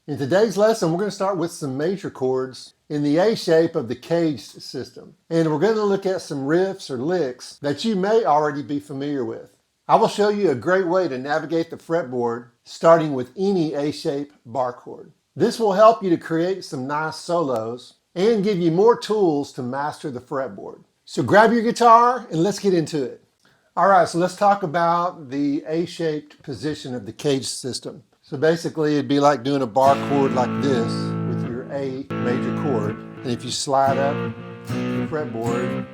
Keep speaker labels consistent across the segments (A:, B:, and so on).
A: In today's lesson, we're going to start with some major chords in the A shape of the caged system. And we're going to look at some riffs or licks that you may already be familiar with. I will show you a great way to navigate the fretboard starting with any A shape bar chord. This will help you to create some nice solos and give you more tools to master the fretboard. So grab your guitar and let's get into it. All right, so let's talk about the A-shaped position of the caged system. So basically it'd be like doing a bar chord like this with your A major chord. And if you slide up the fretboard,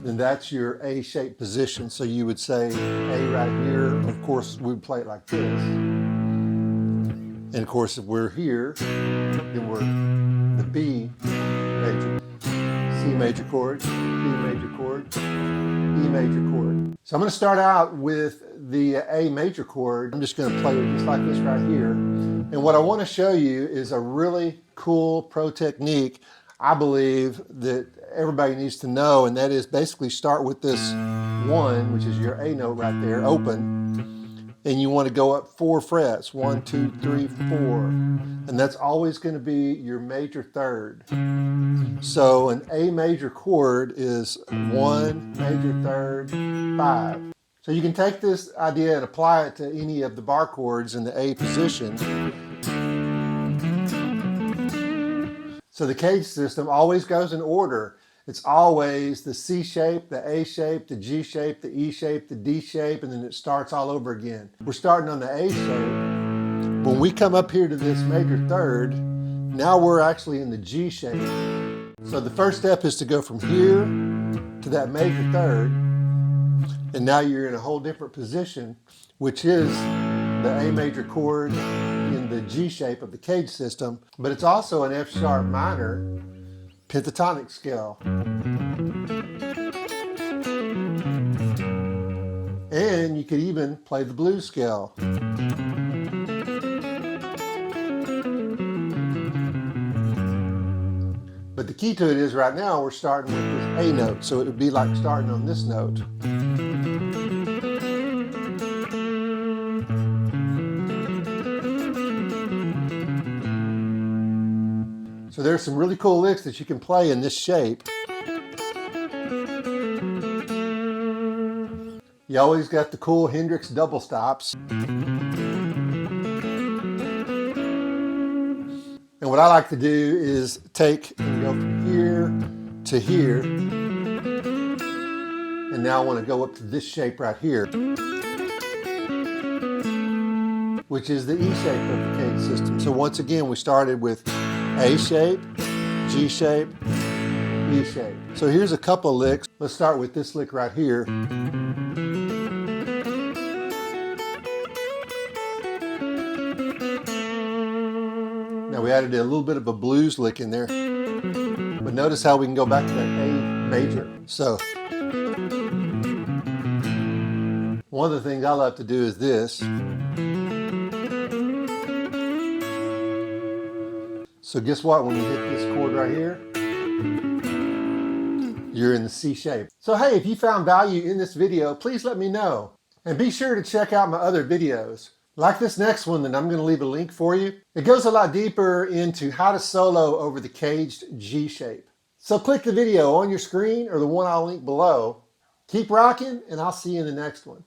A: then that's your A-shaped position. So you would say A right here. Of course, we would play it like this. And of course, if we're here, then we're the B major. C major chord, D major chord, E major chord. So I'm going to start out with the A major chord. I'm just going to play it just like this right here. And what I want to show you is a really cool pro technique I believe that everybody needs to know, and that is basically start with this 1, which is your A note right there, open. And you want to go up 4 frets, 1, 2, 3, 4. And that's always going to be your major third. So an A major chord is 1, major third, 5. So you can take this idea and apply it to any of the bar chords in the A position. So the cage system always goes in order. It's always the C shape, the A shape, the G shape, the E shape, the D shape, and then it starts all over again. We're starting on the A shape. When we come up here to this major third, now we're actually in the G shape. So the first step is to go from here to that major third, and now you're in a whole different position, which is the A major chord in the G shape of the cage system, but it's also an F sharp minor pentatonic scale. And you could even play the blues scale. But the key to it is right now we're starting with this A note, so it would be like starting on this note. So there's some really cool licks that you can play in this shape. You always got the cool Hendrix double stops. And what I like to do is take and go from here to here. And now I want to go up to this shape right here, which is the E shape of the cage system. So once again, we started with A shape, G shape, E shape. So here's a couple of licks. Let's start with this lick right here. Now we added a little bit of a blues lick in there. But notice how we can go back to that A major. So one of the things I love to do is this. So guess what, when you hit this chord right here, you're in the C shape. So hey, if you found value in this video, please let me know. And be sure to check out my other videos. Like this next one that I'm going to leave a link for you. It goes a lot deeper into how to solo over the caged G shape. So click the video on your screen or the one I'll link below. Keep rocking, and I'll see you in the next one.